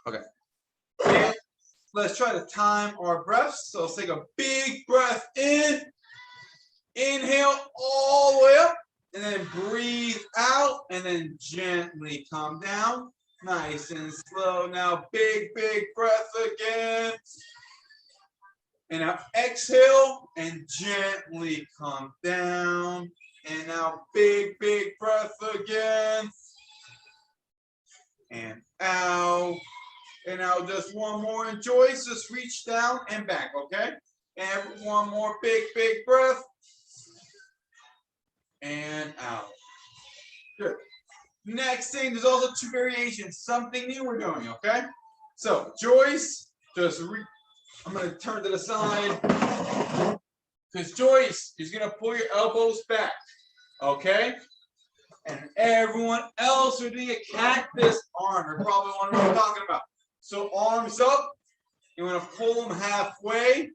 Okay. And let's try to time our breaths. So let's take a big breath in. Inhale all the way up. And then breathe out. And then gently come down. Nice and slow. Now big breath again. And now exhale and gently come down. And now big breath again. And out. And now just one more. And Joyce, just reach down and back, okay? And one more big breath. And out. Good. Next thing, there's also two variations. Something new we're doing, okay? So Joyce, just I'm going to turn to the side. Because Joyce is going to pull your elbows back. Okay? And everyone else are doing a cactus arm. You're probably wondering what I'm talking about. So arms up. You want to pull them halfway.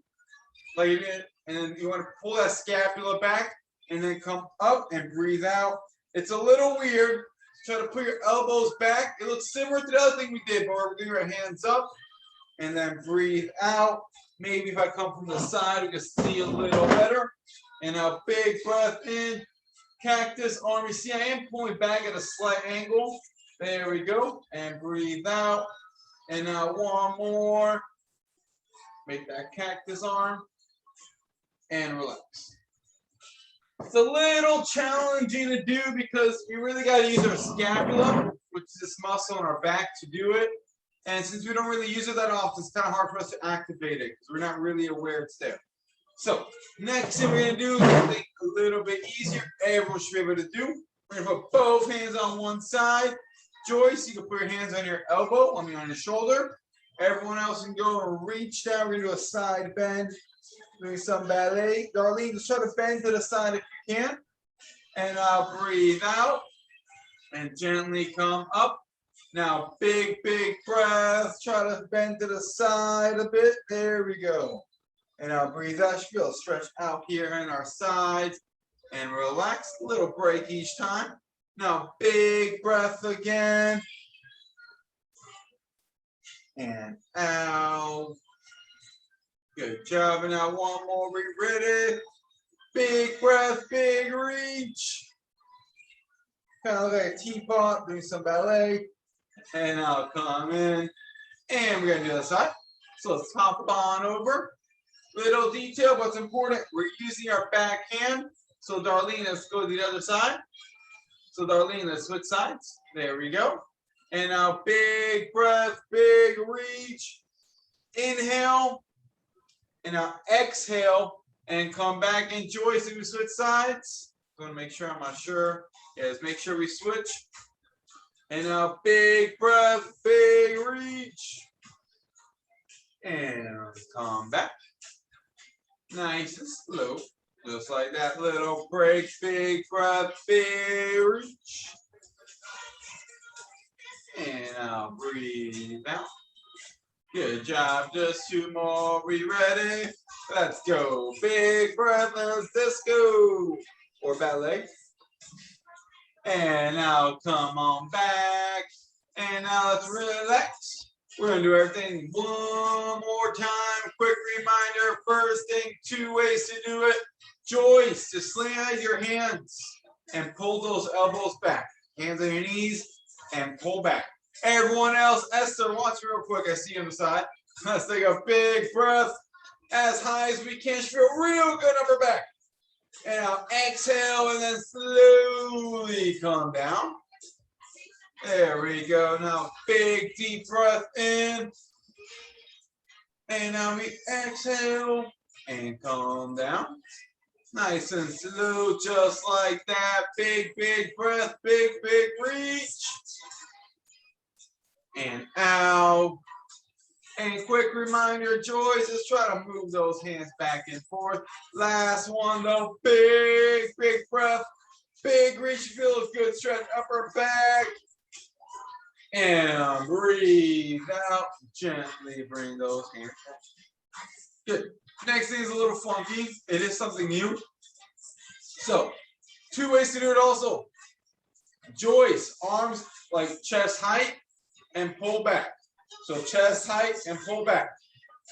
Like you did, and then you want to pull that scapula back. And then come up and breathe out. It's a little weird. Try to put your elbows back. It looks similar to the other thing we did, but we're doing our hands up. And then breathe out. Maybe if I come from the side, we can see a little better. And now big breath in. Cactus arm. You see, I am pulling back at a slight angle. There we go. And breathe out. And now one more. Make that cactus arm. And relax. It's a little challenging to do because we really got to use our scapula, which is this muscle in our back, to do it. And since we don't really use it that often, it's kind of hard for us to activate it because we're not really aware it's there. So next thing we're going to do is something a little bit easier. Everyone should be able to do. We're going to put both hands on one side. Joyce, you can put your hands on your elbow, on your shoulder. Everyone else can go and reach down. We're going to do a side bend. Doing some ballet. Darlene, just try to bend to the side if you can. And breathe out. And gently come up. Now, big breath. Try to bend to the side a bit. There we go. And now breathe out. You feel a stretch out here in our sides. And relax. A little break each time. Now, big breath again. And out. Good job. And now one more. We ready? Big breath, big reach. Kind of like a teapot, doing some ballet. And I'll come in. And we're going to do the other side. So let's hop on over. Little detail, what's important, we're using our back hand. So Darlene, let's go to the other side. So Darlene, let's switch sides. There we go. And now big breath, big reach. Inhale. And now exhale and come back. And Joyce, if we switch sides, I'm going to make sure, I'm not sure. Yes, make sure we switch. And now big breath, big reach. And come back. Nice and slow. Just like that, little break, big breath, big reach. And now breathe out. Good job. Just two more. We ready? Let's go. Big breath. Let's disco. Or ballet. And now come on back. And now let's relax. We're going to do everything one more time. Quick reminder. First thing, two ways to do it. Joyce, just sling out your hands and pull those elbows back. Hands on your knees and pull back. Everyone else, Esther, watch me real quick. I see you on the side. Let's take a big breath as high as we can. Feel real good up our back. And now exhale and then slowly come down. There we go. Now big deep breath in. And now we exhale and calm down. Nice and slow, just like that. Big breath, big reach. And out. And quick reminder, Joyce, just try to move those hands back and forth. Last one though, big breath, big reach, feel good, stretch upper back. And breathe out, gently bring those hands back. Good. Next thing is a little funky. It is something new. So, two ways to do it also. Joyce, arms like chest height and pull back. So chest height and pull back.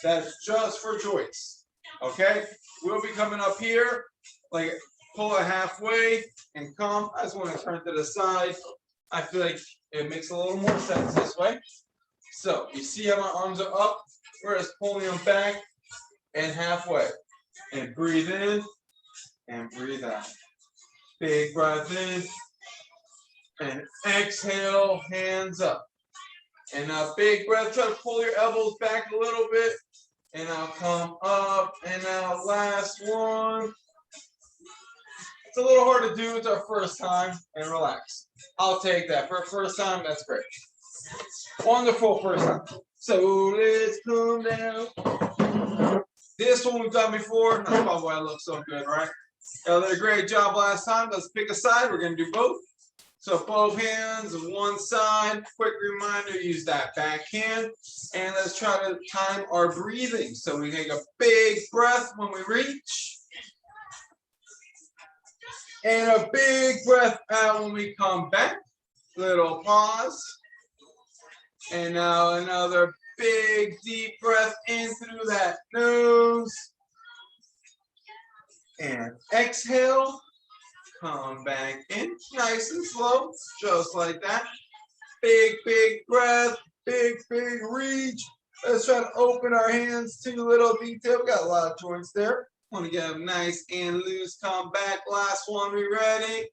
That's just for Joyce. Okay? We'll be coming up here, like pull it halfway and come. I just want to turn to the side. I feel like it makes a little more sense this way. So you see how my arms are up? We're just pulling them back and halfway. And breathe in and breathe out. Big breath in and exhale, hands up. And now big breath, try to pull your elbows back a little bit. And now come up. And now last one. It's a little hard to do. It's our first time. And relax. I'll take that. For a first time, that's great. Wonderful first time. So let's come down. This one we've done before. That's probably why I look so good, right? Y'all did a great job last time. Let's pick a side. We're going to do both. So both hands, one side. Quick reminder, use that back hand. And let's try to time our breathing. So we take a big breath when we reach. And a big breath out when we come back. Little pause. And now another big deep breath in through that nose. And exhale. Come back in, nice and slow, just like that. Big, big breath, big, big reach. Let's try to open our hands to a little detail. We got a lot of joints there. Want to get them nice and loose. Come back. Last one. We ready?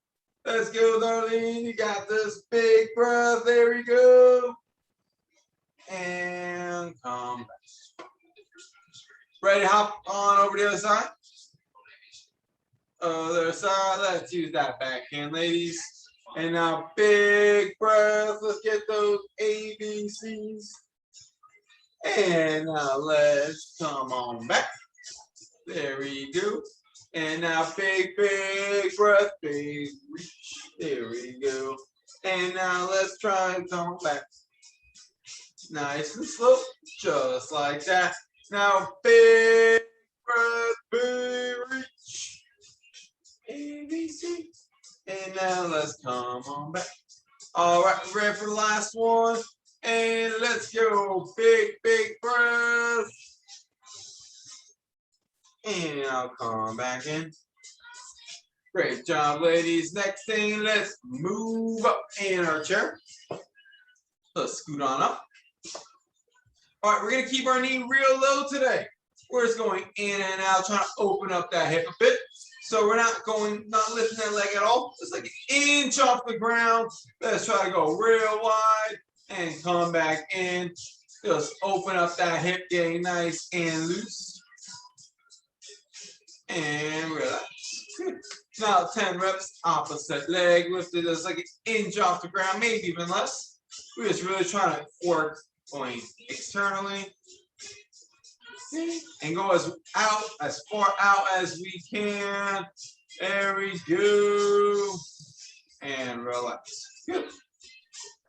Let's go, Darlene. You got this. Big breath. There we go. And come back. Ready to hop on over to the other side? Other side. Let's use that backhand, ladies. And now big breath. Let's get those ABCs. And now let's come on back. There we go. And now big, big breath, big reach. There we go. And now let's try and come back. Nice and slow, just like that. Now big breath, big reach. ABC. And now let's come on back. All right, ready for the last one. And let's go. Big, big breath. And I'll come back in. Great job, ladies. Next thing, let's move up in our chair. Let's scoot on up. All right, we're going to keep our knee real low today. We're just going in and out, trying to open up that hip a bit. So we're not lifting that leg at all. Just like an inch off the ground. Let's try to go real wide and come back in. Just open up that hip, getting nice and loose. And relax. Good. Now 10 reps, opposite leg lifted just like an inch off the ground, maybe even less. We're just really trying to work going externally. And go as far out as we can. There we go. And relax. Good.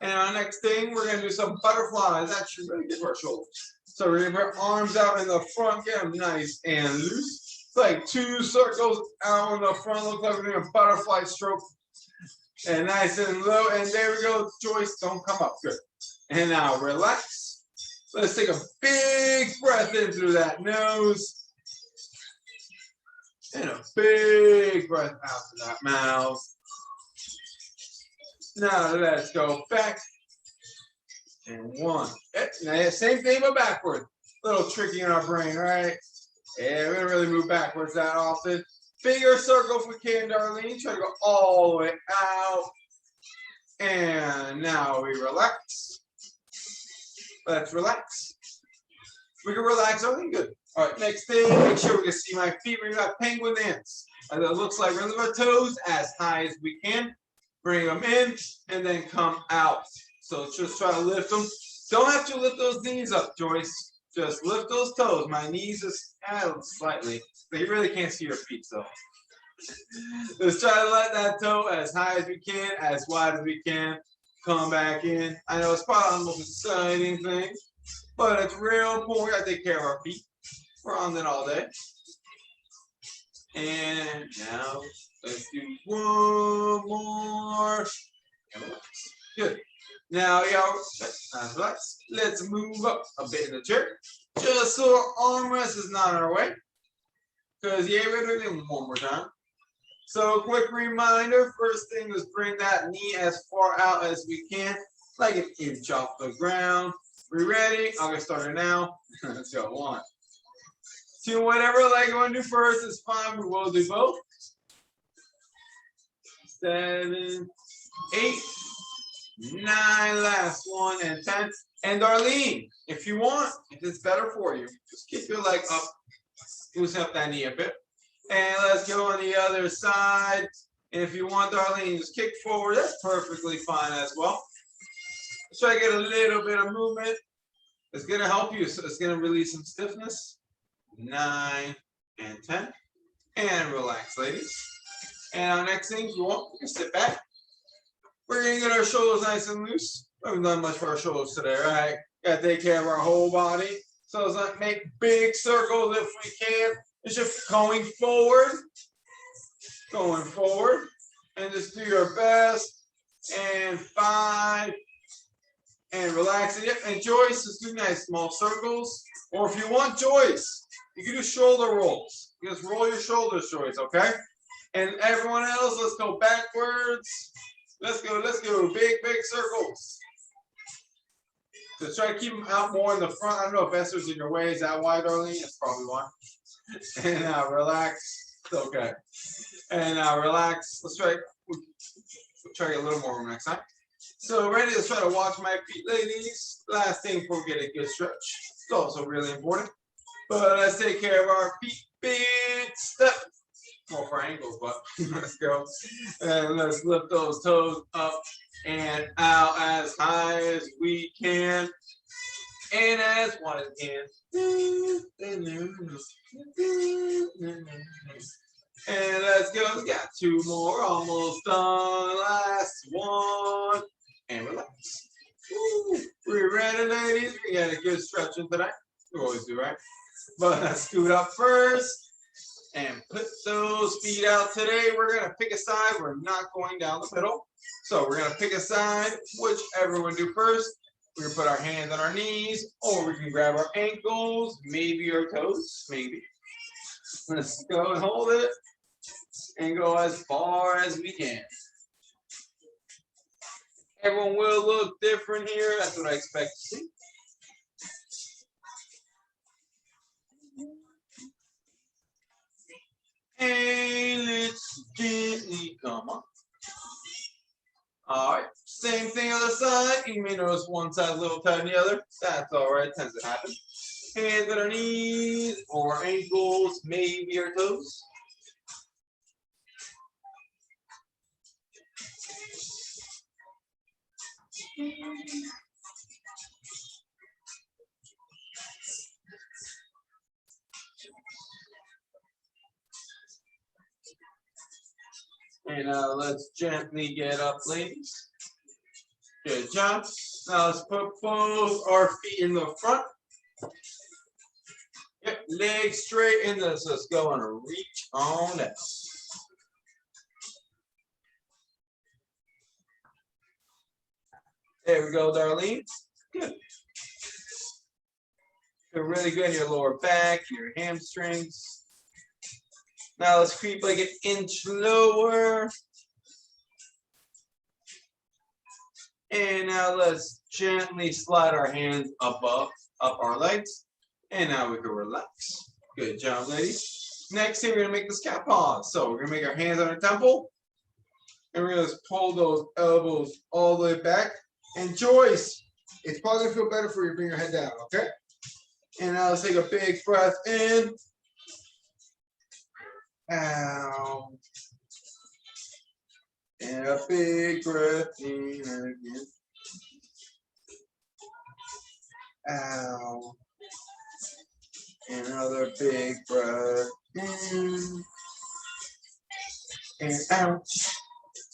And our next thing, we're going to do some butterflies. That should really get our shoulders. So we're going to put our arms out in the front, get them nice and loose. It's like 2 circles out in the front. Look like we're doing a butterfly stroke. And nice and low. And there we go. Joyce, don't come up. Good. And now relax. Let's take a big breath in through that nose. And a big breath out through that mouth. Now let's go back. And 1. Now, same thing but backward. A little tricky in our brain, right? Yeah, we don't really move backwards that often. Bigger circle if we can, Darlene. Try to go all the way out. And now we relax. Let's relax. We can relax, everything good. All right, next thing, make sure we can see my feet. We got penguin dance. It looks like we're on our toes as high as we can. Bring them in and then come out. So just try to lift them. Don't have to lift those knees up, Joyce. Just lift those toes. My knees is out slightly. But you really can't see your feet, so. Let's try to let that toe as high as we can, as wide as we can. Come back in. I know it's probably not the most exciting thing, but it's real important. We gotta take care of our feet. We're on it all day. And now let's do one more. Good. Now, y'all, let's move up a bit in the chair, just so our armrest is not in our way. Because, yeah, we're doing it one more time. So, quick reminder, first thing is bring that knee as far out as we can, like an inch off the ground. We ready? I'll get started now. Let's go. 1, 2, whatever leg you want to do first is fine. We will do both. 7, 8, 9, last 1, and 10. And Darlene, if you want, if it's better for you, just keep your leg up, loosen up that knee a bit. And let's go on the other side. And if you want, Darlene, just kick forward. That's perfectly fine as well. Let's try to get a little bit of movement. It's going to help you. So it's going to release some stiffness. 9 and 10. And relax, ladies. And our next thing, you want, you can sit back. We're going to get our shoulders nice and loose. We haven't done much for our shoulders today, right? Got to take care of our whole body. So let's not make big circles if we can. It's just going forward, and just do your best. And 5, and relax it. Yep. And Joyce, just do nice small circles. Or if you want, Joyce, you can do shoulder rolls. You just roll your shoulders, Joyce, okay? And everyone else, let's go backwards. Let's go, big circles. So try to keep them out more in the front. I don't know if Esther's in your way. Is that why, Darlene? That's probably why. And relax. It's okay. And relax. Let's try to get a little more room next time. So ready? Let's try to watch my feet, ladies. Last thing before we get a good stretch. It's also really important. But let's take care of our feet. Big step. More for ankles, but let's go. And let's lift those toes up and out as high as we can. And as one again. And let's go. We got 2 more. Almost done. Last one. And relax. Woo. We're ready, ladies. We got a good stretching tonight. We always do, right? But let's scoot up first. And put those feet out. Today, we're going to pick a side. We're not going down the middle. So we're going to pick a side, whichever we do first. We're going to put our hands on our knees, or we can grab our ankles, maybe our toes, maybe. Let's go and hold it and go as far as we can. Everyone will look different here. That's what I expect to see. And let's gently come up. All right, same thing other side. You may notice one side a little tighter than the other. That's all right, tends to happen. Hands on our knees or ankles, maybe our toes. And let's gently get up, ladies. Good job. Now let's put both our feet in the front. Yep, legs straight in this. Let's go and reach on up. There we go, Darlene. Good. Feel really good in your lower back, your hamstrings. Now let's creep like an inch lower. And now let's gently slide our hands up our legs. And now we can relax. Good job, ladies. Next thing, we're gonna make this cat pause. So we're gonna make our hands on our temple. And we're gonna just pull those elbows all the way back. And Joyce, it's probably gonna feel better for you to bring your head down, okay? And now let's take a big breath in. Out. And a big breath in again. Out. And another big breath in. And out.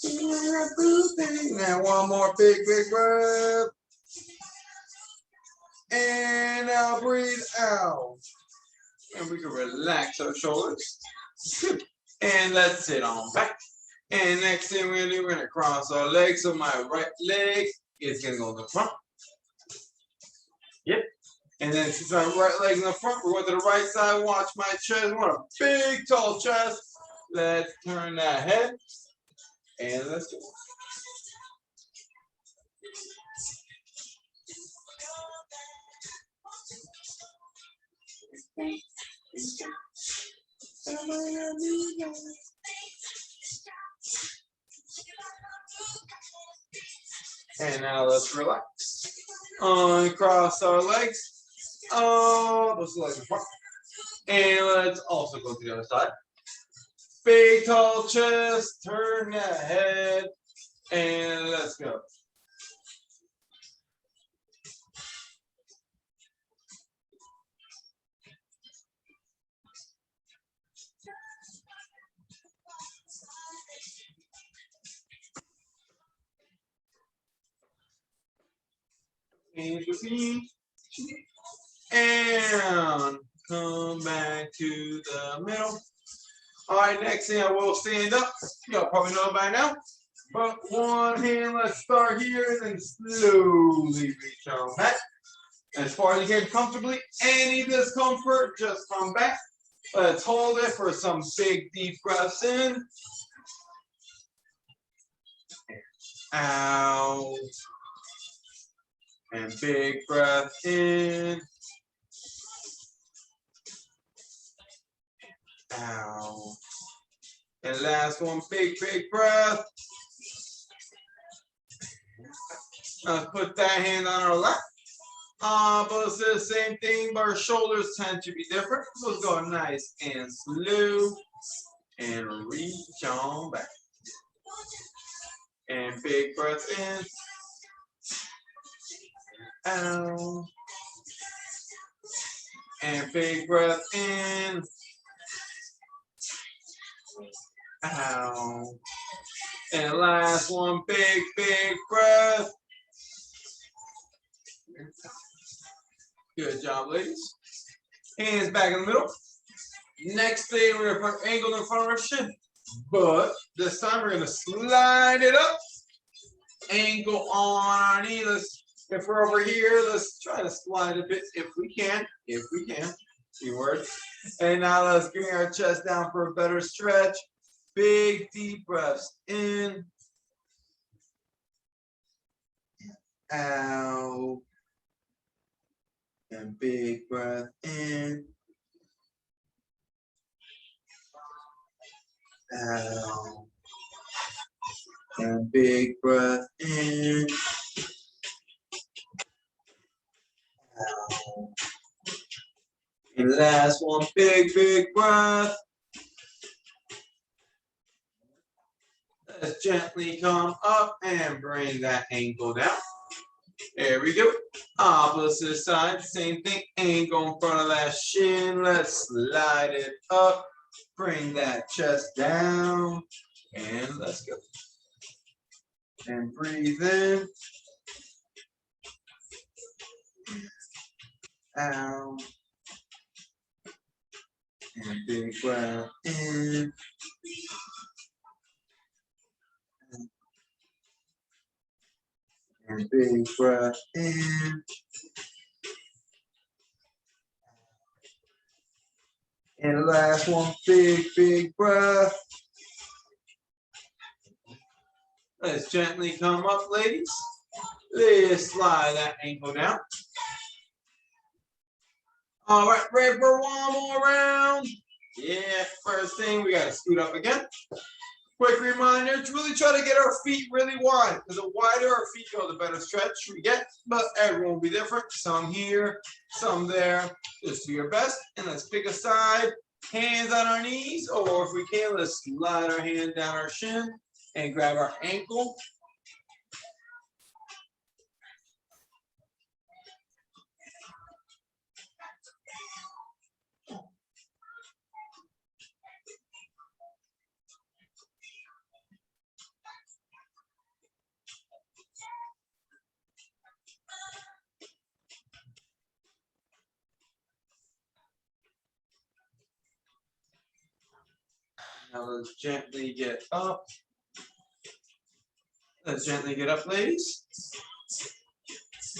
And one more big breath. And now breathe out. And we can relax our shoulders. Good. And let's sit on back. And next thing we're gonna do, we're gonna cross our legs. So my right leg is going to go in the front. Yep. And then since my right leg in the front, we're going to the right side. Watch my chest. I want a big, tall chest. Let's turn that head. And let's go. And now let's relax. Uncross our legs. Those legs in front. And let's also go to the other side. Big tall chest, turn that head, and let's go. And come back to the middle. All right, next thing I will stand up. Y'all probably know by now. But one hand, let's start here and then slowly reach on back. As far as you can comfortably. Any discomfort, just come back. Let's hold it for some big deep breaths in. Out. And big breath in. Out. And last one, big breath. Let's put that hand on our lap. But it's the same thing, but our shoulders tend to be different. So let's go nice and slow. And reach on back. And big breath in. Out. And big breath in. Out. And last one, big breath. Good job, ladies. Hands back in the middle. Next thing, we're going to put ankle in front of our shin. But this time, we're going to slide it up. Ankle on our knee. If we're over here, let's try to slide a bit if we can. If we can. Keywords. And now let's bring our chest down for a better stretch. Big, deep breaths in. Out. And big breath in. Out. And big breath in. Out. And last one, big breath. Let's gently come up and bring that ankle down. There we go. Opposite side, same thing. Ankle in front of that shin. Let's slide it up. Bring that chest down. And let's go. And breathe in. Out. And big breath in. And big breath in. And last one, big breath. Let's gently come up, ladies. Let's slide that ankle down. All right, ready for one more round? Yeah, first thing, we got to scoot up again. Quick reminder to really try to get our feet really wide. Because the wider our feet go, the better stretch we get. But everyone will be different. Some here, some there. Just do your best. And let's pick a side. Hands on our knees. Or if we can, let's slide our hand down our shin and grab our ankle. Now let's gently get up. Let's gently get up, ladies.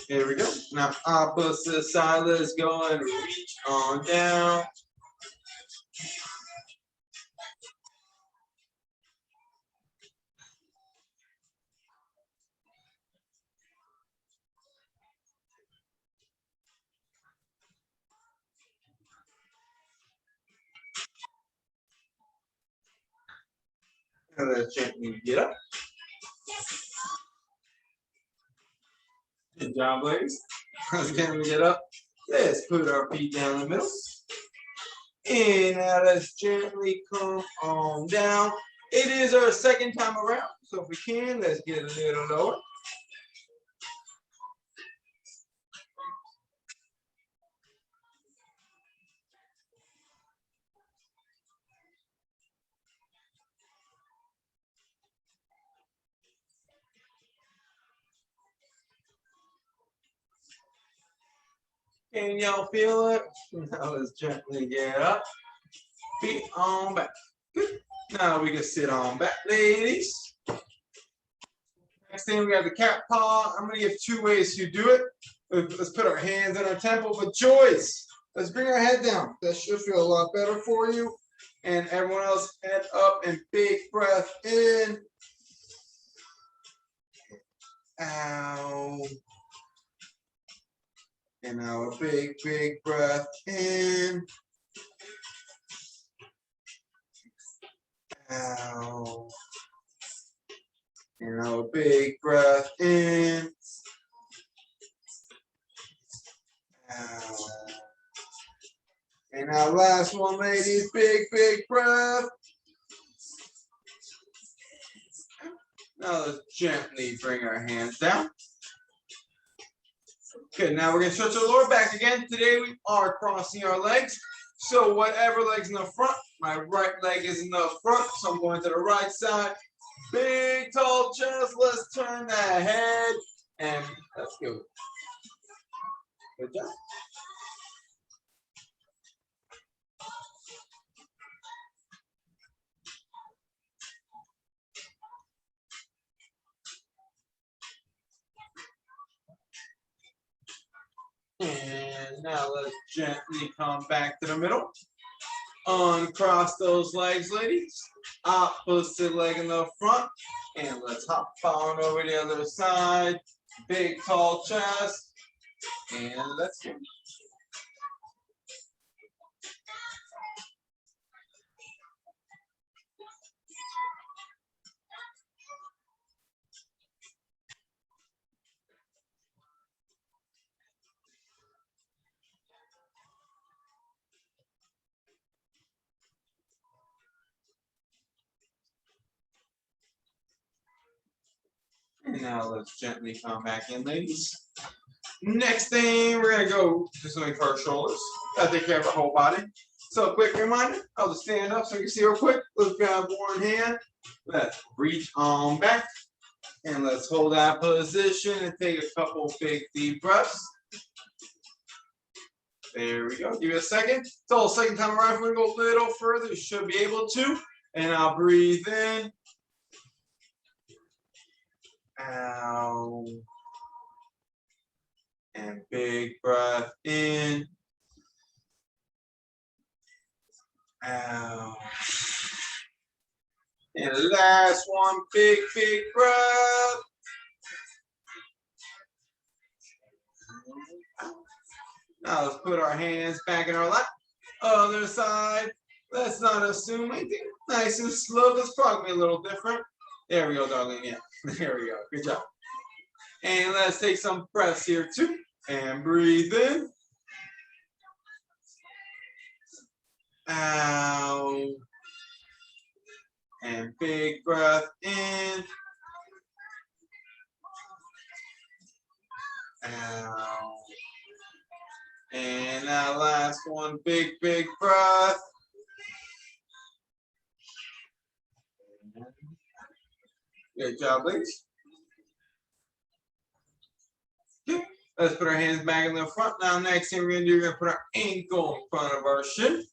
There we go. Now opposite side, let's go and reach on down. And let's gently get up. Good job, ladies. Let's gently get up. Let's put our feet down the middle. And now let's gently come on down. It is our second time around, so if we can, let's get a little lower. Can y'all feel it? Now let's gently get up. Feet on back. Good. Now we can sit on back, ladies. Next thing we got the cat paw. I'm gonna give 2 ways to do it. Let's put our hands on our temple. But Joyce, let's bring our head down. That should feel a lot better for you. And everyone else, head up and big breath in. Ow. And now a big, big breath in. Ow. And now a big breath in. Ow. And now last one, ladies, big, big breath. Now let's gently bring our hands down. Good, now we're gonna stretch our lower back again. Today we are crossing our legs. So whatever leg's in the front, my right leg is in the front, so I'm going to the right side. Big, tall chest, let's turn that head, and let's go. Good job. And now let's gently come back to the middle. Uncross those legs, ladies. Opposite leg in the front. And let's hop on over the other side. Big, tall chest. And let's go. And now let's gently come back in, ladies. Next thing, we're gonna go just only for our shoulders. Gotta take care of our whole body. So quick reminder, I'll just stand up so you can see real quick. Let's grab one hand. Let's reach on back. And let's hold that position and take a couple big deep breaths. There we go. Give you a second. So second time around, we're gonna go a little further. You should be able to. And I'll breathe in. Ow. And big breath in. Ow. And last one, big, big breath. Now let's put our hands back in our lap. Other side. Let's not assume anything. Nice and slow. This probably be a little different. There we go, darling. Yeah, there we go. Good job. And let's take some breaths here too. And breathe in. Out. And big breath in. Out. And now last one, big, big breath. Good job, ladies. Okay. Let's put our hands back in the front. Now, next thing we're gonna do, we're gonna put our ankle in front of our shin.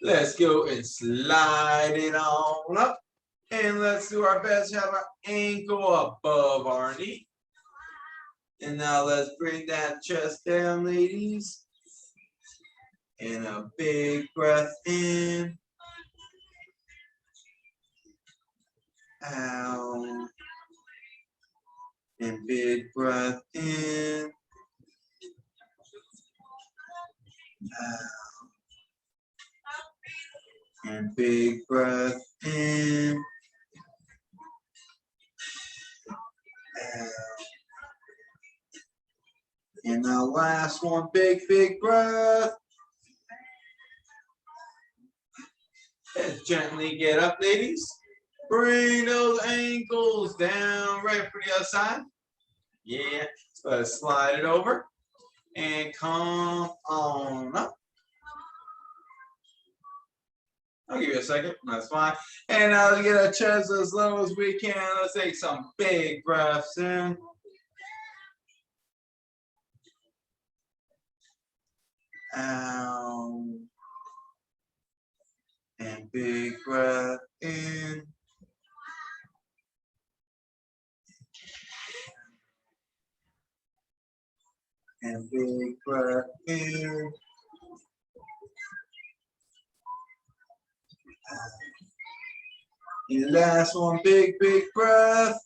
Let's go and slide it on up. And let's do our best to have our ankle above our knee. And now let's bring that chest down, ladies. And a big breath in. Out. And big breath in. Out. And big breath in. Out. And the last one, big breath. And gently get up, ladies. Bring those ankles down, right for the other side. Yeah, so let's slide it over. And come on up. I'll give you a second, that's fine. And now let's get our chest as low as we can. Let's take some big breaths in. Out. And big breath in. And big breath in. And last one, big breath.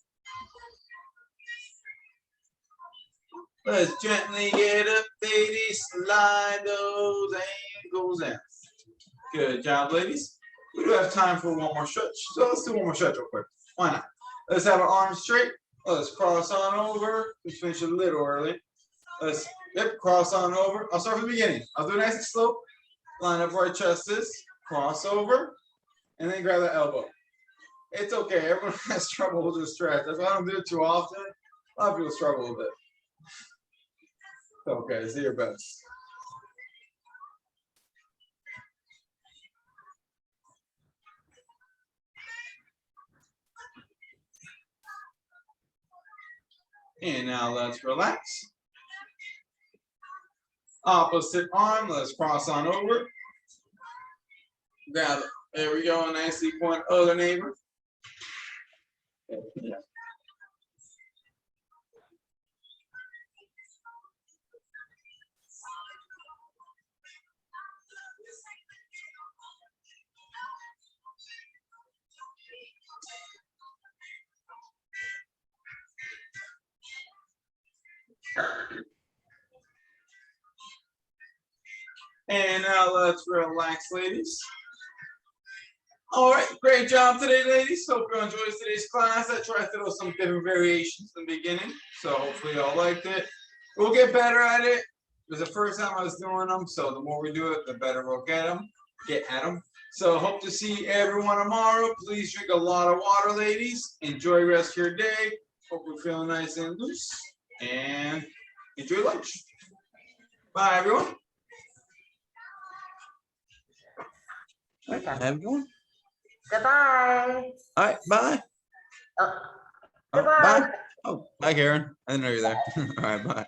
Let's gently get up, ladies. Slide those ankles in. Good job, ladies. We do have time for one more stretch, so let's do one more stretch real quick. Why not? Let's have our arms straight. Let's cross on over. We finished a little early. Let's cross on over. I'll start from the beginning. I'll do a nice and slow. Line up where our chest is. Cross over, and then grab the elbow. It's okay. Everyone has trouble with this stretch. If I don't do it too often, a lot of people struggle with it. Okay, do your best. And now let's relax. Opposite arm, let's cross on over. Grab it. There we go. Nicely point other neighbor. Yeah. And now let's relax, ladies. All right, great job today, ladies. Hope you enjoyed today's class. I tried to throw some different variations in the beginning, so hopefully y'all liked it. We'll get better at it. It was the first time I was doing them, so the more we do it, the better we'll get at them. So hope to see everyone tomorrow. Please drink a lot of water, ladies. Enjoy the rest of your day. Hope you're feeling nice and loose, and enjoy lunch. Bye, everyone. Okay. Have a good one. Goodbye. All right, bye. Goodbye. Bye. Oh, bye, Karen. I didn't know you were there. All right, bye.